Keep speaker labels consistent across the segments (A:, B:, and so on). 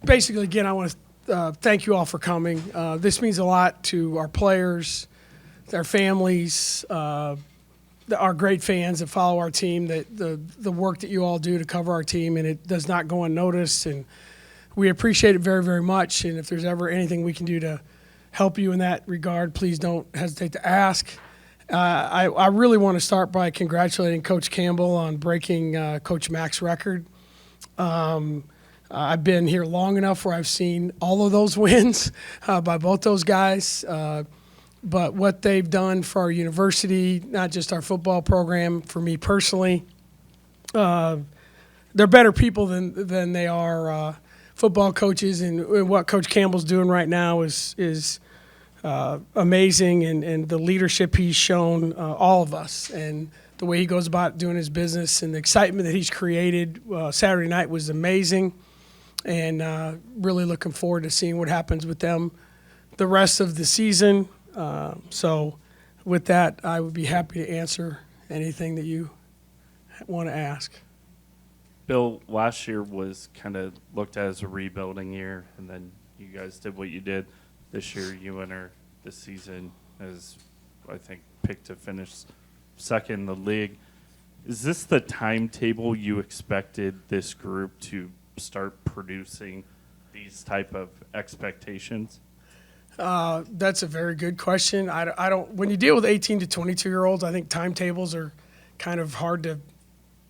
A: basically, again, I want to thank you all for coming. This means a lot to our players, their families, our great fans that follow our team, that the work that you all do to cover our team, and it does not go unnoticed. And we appreciate it very, very much. And if there's ever anything we can do to help you in that regard, please don't hesitate to ask. I really want to start by congratulating Coach Campbell on breaking Coach Mack's record. I've been here long enough where I've seen all of those wins by both those guys. But what they've done for our university, not just our football program, for me personally, they're better people than they are football coaches. And what Coach Campbell's doing right now is amazing, and the leadership he's shown all of us, and the way he goes about doing his business, and the excitement that he's created. Saturday night was amazing, and really looking forward to seeing what happens with them the rest of the season. So with that, I would be happy to answer anything that you want to ask.
B: Bill, last year was kind of looked at as a rebuilding year, and then you guys did what you did. This year, you enter this season as, I think, picked to finish second in the league. Is this the timetable you expected this group to start producing these type of expectations?
A: That's a very good question. I don't. When you deal with 18 to 22-year-olds, I think timetables are kind of hard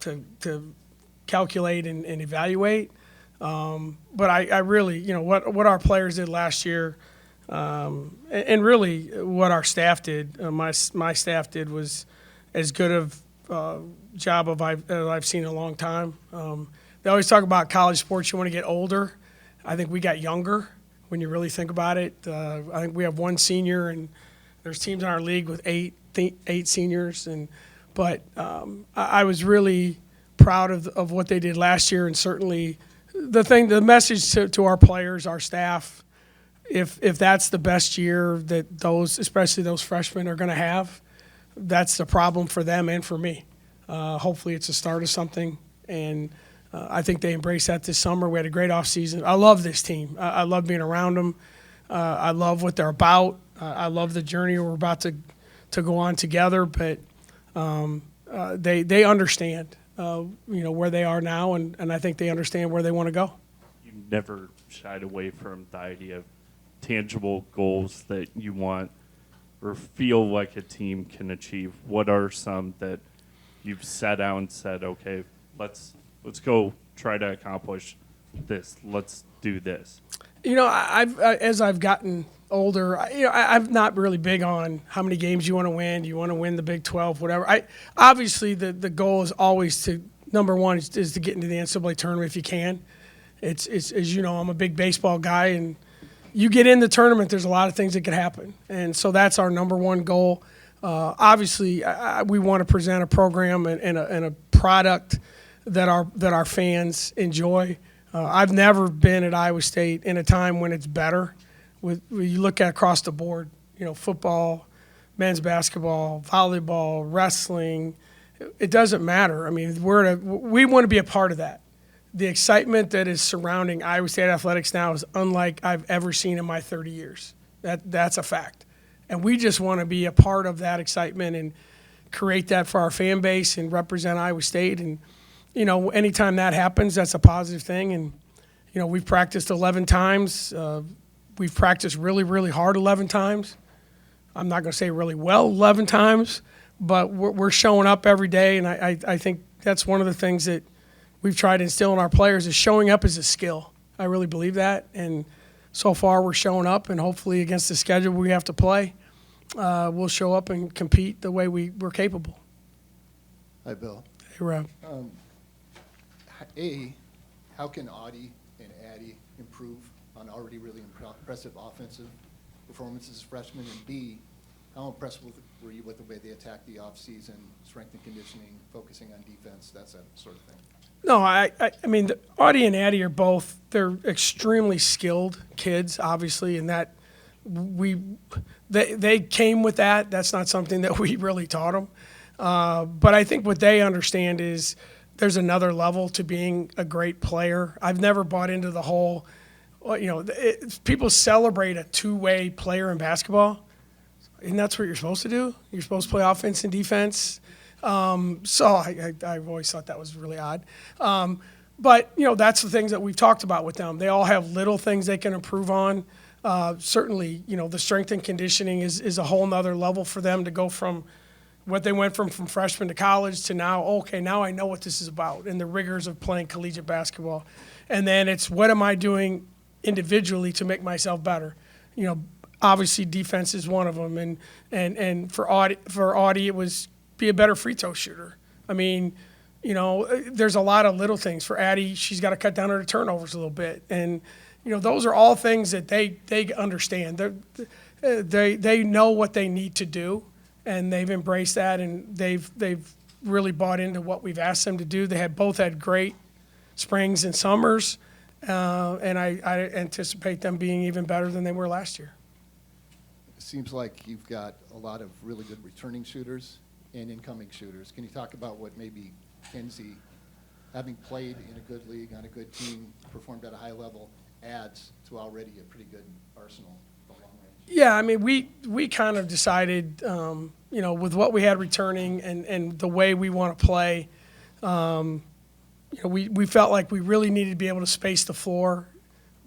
A: to calculate and evaluate. But I really, what our players did last year, and really what our staff did, my staff did, was as good of job of I've seen in a long time. They always talk about college sports. You want to get older. I think we got younger. When you really think about it, I think we have one senior, and there's teams in our league with eight seniors. But I was really proud of what they did last year, and certainly the message to our players, our staff, if that's the best year that especially those freshmen, are going to have, that's the problem for them and for me. Hopefully, it's a start of something, and I think they embraced that this summer. We had a great offseason. I love this team. I love being around them. I love what they're about. I love the journey we're about to go on together. But they understand, where they are now, and I think they understand where they want to go.
B: You never shied away from the idea of tangible goals that you want or feel like a team can achieve. What are some that you've sat down and said, okay, let's go try to accomplish this. Let's do this.
A: As I've gotten older, I'm not really big on how many games you want to win. Do you want to win the Big 12, whatever. Obviously, the goal is always to, number one, is to get into the NCAA tournament if you can. It's as you know, I'm a big baseball guy, and you get in the tournament, there's a lot of things that could happen. And so that's our number one goal. Obviously, we want to present a program and a product that our fans enjoy. I've never been at Iowa State in a time when it's better. When you look at across the board, football, men's basketball, volleyball, wrestling, it doesn't matter. I mean, we want to be a part of that. The excitement that is surrounding Iowa State athletics now is unlike I've ever seen in my 30 years. That's a fact. And we just want to be a part of that excitement and create that for our fan base and represent Iowa State. And anytime that happens, that's a positive thing. And, we've practiced 11 times. We've practiced really, really hard 11 times. I'm not going to say really well 11 times, but we're showing up every day. And I think that's one of the things that we've tried to instill in our players is showing up is a skill. I really believe that. And so far we're showing up, and hopefully against the schedule we have to play, we'll show up and compete the way we're capable.
C: Hi, Bill.
A: Hey, Rob.
C: How can Audie and Addie improve on already really impressive offensive performances as freshmen? And B, how impressed were you with the way they attacked the offseason, strength and conditioning, focusing on defense, that sort of thing?
A: No, I mean, Audie and Addie they're extremely skilled kids, obviously, and that they came with that. That's not something that we really taught them. But I think what they understand is there's another level to being a great player. I've never bought into the whole well, people celebrate a two-way player in basketball, and that's what you're supposed to do. You're supposed to play offense and defense. So I've always thought that was really odd. But, that's the things that we've talked about with them. They all have little things they can improve on. Certainly, the strength and conditioning is a whole nother level for them to go from what they went from freshman to college to now, okay, now I know what this is about and the rigors of playing collegiate basketball. And then it's what am I doing individually to make myself better? Obviously defense is one of them. And for Audie, it was be a better free throw shooter. I mean, there's a lot of little things. For Addie, she's got to cut down her turnovers a little bit. And, those are all things that they understand. They know what they need to do, and they've embraced that, and they've really bought into what we've asked them to do. They both had great springs and summers, and I anticipate them being even better than they were last year.
C: It seems like you've got a lot of really good returning shooters and incoming shooters. Can you talk about what maybe Kenzie, having played in a good league on a good team, performed at a high level, adds to already a pretty good arsenal for long range?
A: Yeah, I mean, we kind of decided, with what we had returning and the way we want to play, we felt like we really needed to be able to space the floor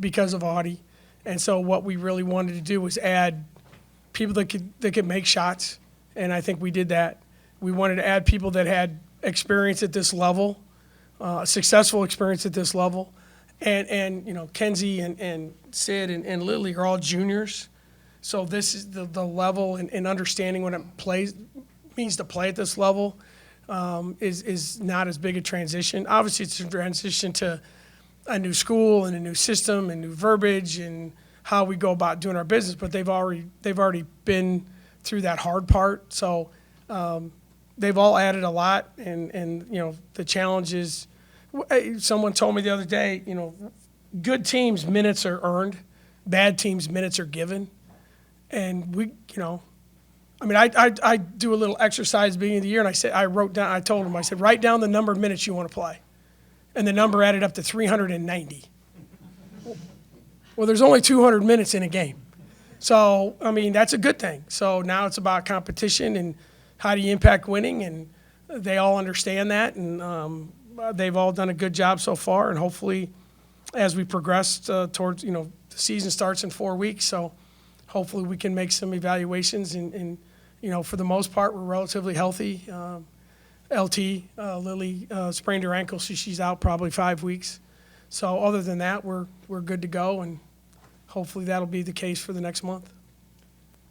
A: because of Audie. And so what we really wanted to do was add people that could make shots, and I think we did that. We wanted to add people that had experience at this level, successful experience at this level. And Kenzie and Sid and Lily are all juniors. So this is the level and understanding what it means to play at this level is not as big a transition. Obviously, it's a transition to a new school and a new system and new verbiage and how we go about doing our business. But they've already been through that hard part. So they've all added a lot. And the challenge is, someone told me the other day, good teams minutes are earned, bad teams minutes are given. And I do a little exercise at the beginning of the year, and I told them, write down the number of minutes you want to play. And the number added up to 390. Well, there's only 200 minutes in a game. So, that's a good thing. So now it's about competition and how do you impact winning, and they all understand that, and they've all done a good job so far, and hopefully as we progress towards, the season starts in 4 weeks, so hopefully we can make some evaluations, and for the most part, we're relatively healthy. LT, Lily, sprained her ankle, so she's out probably 5 weeks. So other than that, we're good to go, and hopefully that'll be the case for the next month.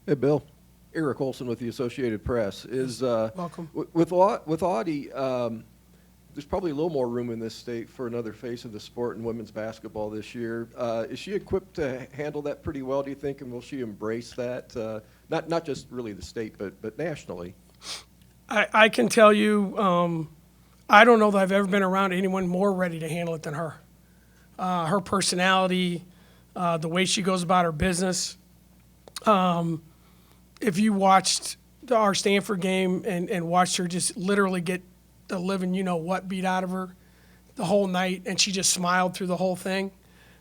D: Hey, Bill. Eric Olson with the Associated Press.
A: Welcome.
D: With Audie, there's probably a little more room in this state for another face of the sport in women's basketball this year. Is she equipped to handle that pretty well, do you think, and will she embrace that? Not just really the state, but nationally.
A: I can tell you, I don't know that I've ever been around anyone more ready to handle it than her. Her personality, the way she goes about her business. If you watched our Stanford game and watched her just literally get the living you-know-what beat out of her the whole night, and she just smiled through the whole thing.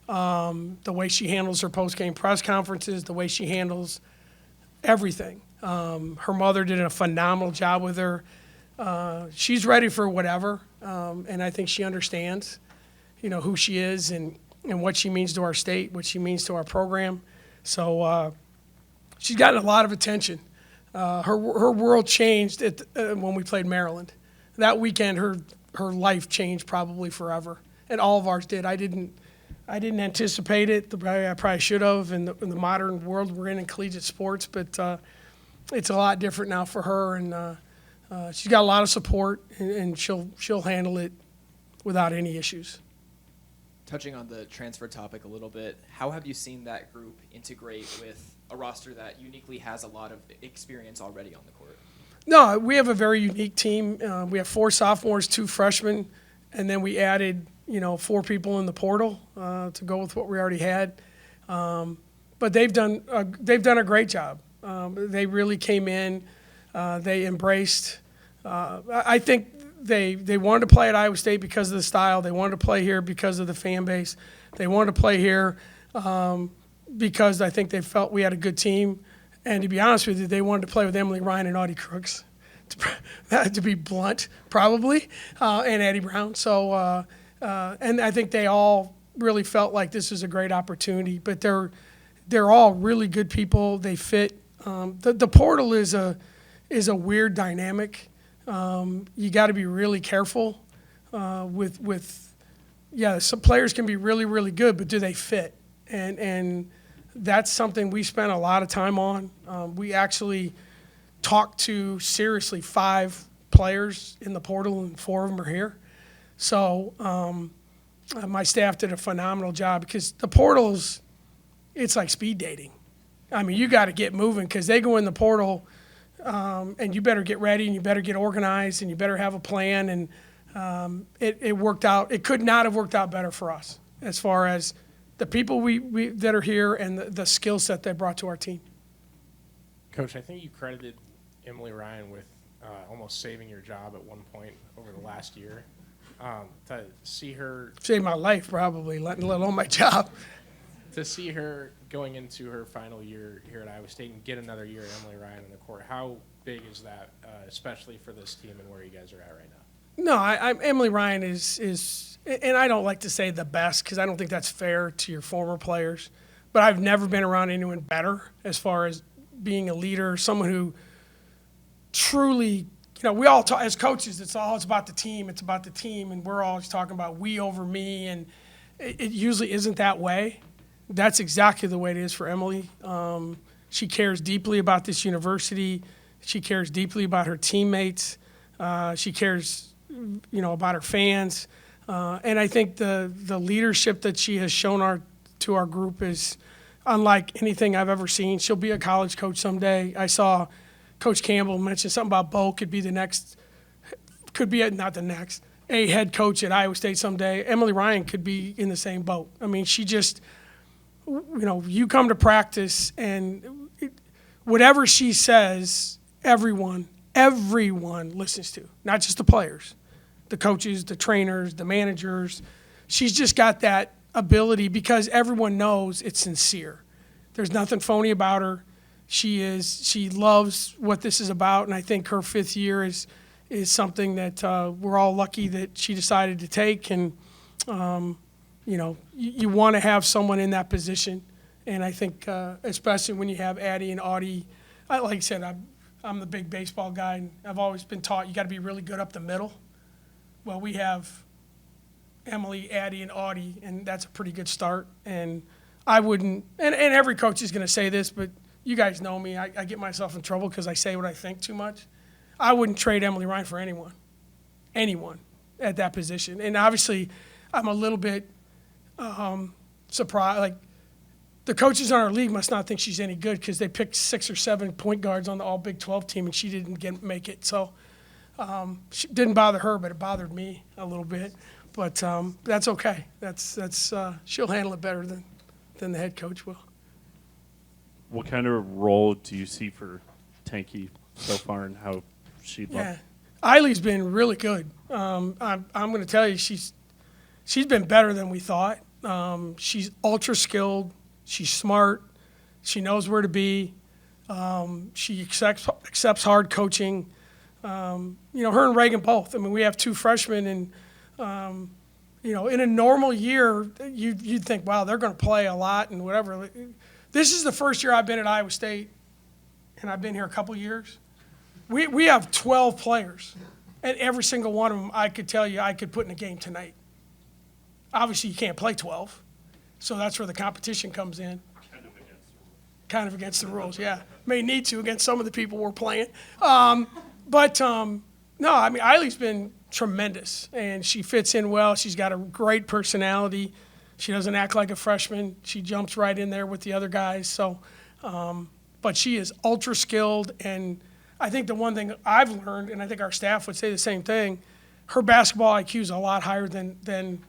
A: The way she handles her post-game press conferences, the way she handles everything. Her mother did a phenomenal job with her. She's ready for whatever, and I think she understands, who she is and what she means to our state, what she means to our program. So she's gotten a lot of attention. Her world changed when we played Maryland. That weekend, her life changed probably forever, and all of ours did. I didn't anticipate it. I probably should have in the modern world we're in collegiate sports, but it's a lot different now for her, and she's got a lot of support, and she'll handle it without any issues.
E: Touching on the transfer topic a little bit, how have you seen that group integrate with a roster that uniquely has a lot of experience already on the court?
A: No, we have a very unique team. We have 4 sophomores, 2 freshmen, and then we added, 4 people in the portal to go with what we already had. But they've done a great job. They really came in. They embraced. I think they wanted to play at Iowa State because of the style. They wanted to play here because of the fan base. They wanted to play here. because I think they felt we had a good team. And to be honest with you, they wanted to play with Emily Ryan and Audie Crooks, to be blunt, probably, and Addie Brown. So, and I think they all really felt like this was a great opportunity. But they're all really good people. They fit. The portal is a weird dynamic. You got to be really careful some players can be really, really good, but do they fit? And that's something we spent a lot of time on. We actually talked to seriously 5 players in the portal, and 4 of them are here. So my staff did a phenomenal job because the portals, it's like speed dating. I mean, you got to get moving because they go in the portal, and you better get ready, and you better get organized, and you better have a plan. And it worked out. It could not have worked out better for us as far as the people we that are here and the skill set they brought to our team.
F: Coach, I think you credited Emily Ryan with almost saving your job at one point over the last year. To see her
A: Saved my life, probably, let alone my job.
F: to see her going into her final year here at Iowa State and get another year of Emily Ryan on the court, how big is that, especially for this team and where you guys are at right now?
A: No, Emily Ryan is, and I don't like to say the best because I don't think that's fair to your former players, but I've never been around anyone better as far as being a leader, someone who truly, we all talk, as coaches, it's about the team, and we're always talking about we over me, and it usually isn't that way. That's exactly the way it is for Emily. She cares deeply about this university. She cares deeply about her teammates. She cares, about her fans. And I think the leadership that she has shown to our group is unlike anything I've ever seen. She'll be a college coach someday. I saw Coach Campbell mention something about Bo could be a head coach at Iowa State someday. Emily Ryan could be in the same boat. I mean, she just, you come to practice and whatever she says, everyone listens to, not just the players, the coaches, the trainers, the managers. She's just got that ability because everyone knows it's sincere. There's nothing phony about her. She loves what this is about, and I think her 5th year is something that we're all lucky that she decided to take. And you want to have someone in that position, and I think especially when you have Addie and Audie. Like I said, I'm the big baseball guy, and I've always been taught you got to be really good up the middle. Well, we have Emily, Addie, and Audie, and that's a pretty good start. And I wouldn't, and every coach is going to say this, but you guys know me. I get myself in trouble because I say what I think too much. I wouldn't trade Emily Ryan for anyone at that position. And obviously, I'm a little bit surprised. Like, the coaches on our league must not think she's any good because they picked 6 or 7 point guards on the All Big 12 team, and she didn't make it. So she didn't bother her, but it bothered me a little bit. But that's okay. That's she'll handle it better than the head coach will.
B: What kind of role do you see for Tanky so far, and how she'd look?
A: Yeah, Eileen's been really good. I'm going to tell you, she's been better than we thought. She's ultra skilled. She's smart. She knows where to be. She accepts hard coaching. Her and Reagan both. I mean, we have 2 freshmen, and in a normal year, you'd think, wow, they're going to play a lot and whatever. This is the first year I've been at Iowa State, and I've been here a couple years. We have 12 players, and every single one of them, I could tell you, I could put in a game tonight. Obviously, you can't play 12, so that's where the competition comes in. Kind of against the rules, yeah. May need to against some of the people we're playing. No, I mean, Eileen's been tremendous, and she fits in well. She's got a great personality. She doesn't act like a freshman. She jumps right in there with the other guys. So, but she is ultra skilled, and I think the one thing I've learned, and I think our staff would say the same thing, her basketball IQ is a lot higher than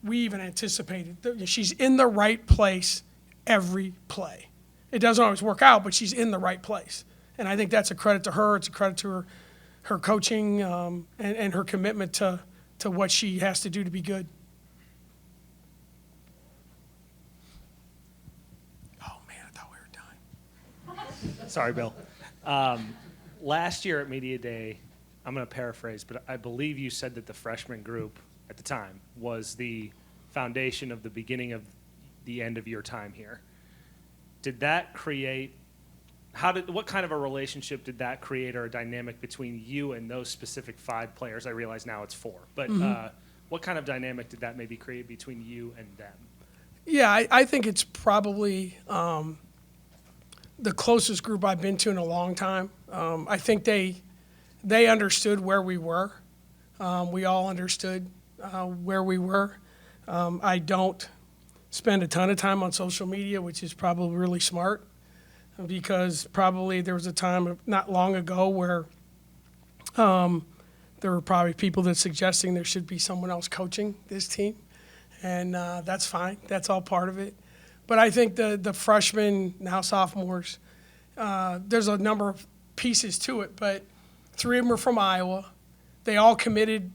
A: we even anticipated. She's in the right place every play. It doesn't always work out, but she's in the right place. And I think that's a credit to her. It's a credit to her coaching and her commitment to what she has to do to be good.
G: Sorry, Bill. Last year at Media Day, I'm going to paraphrase, but I believe you said that the freshman group at the time was the foundation of the beginning of the end of your time here. Did that create, what kind of a relationship did that create, or a dynamic between you and those specific 5 players? I realize now it's 4, but what kind of dynamic did that maybe create between you and them?
A: Yeah, I think it's probably the closest group I've been to in a long time. I think they understood where we were. We all understood where we were. I don't spend a ton of time on social media, which is probably really smart, because probably there was a time not long ago where there were probably people that suggesting there should be someone else coaching this team, and that's fine. That's all part of it. But I think the freshmen, now sophomores, there's a number of pieces to it, but 3 of them are from Iowa. They all committed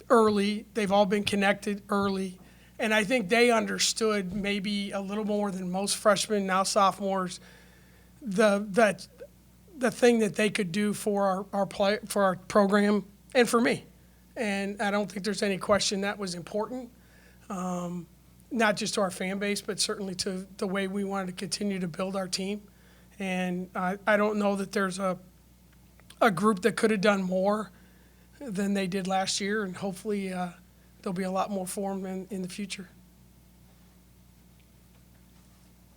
A: early. They've all been connected early. And I think they understood maybe a little more than most freshmen, now sophomores, the thing that they could do for our program and for me. And I don't think there's any question that was important, not just to our fan base, but certainly to the way we wanted to continue to build our team. And I don't know that there's a group that could have done more than they did last year, and hopefully there'll be a lot more for them in the future.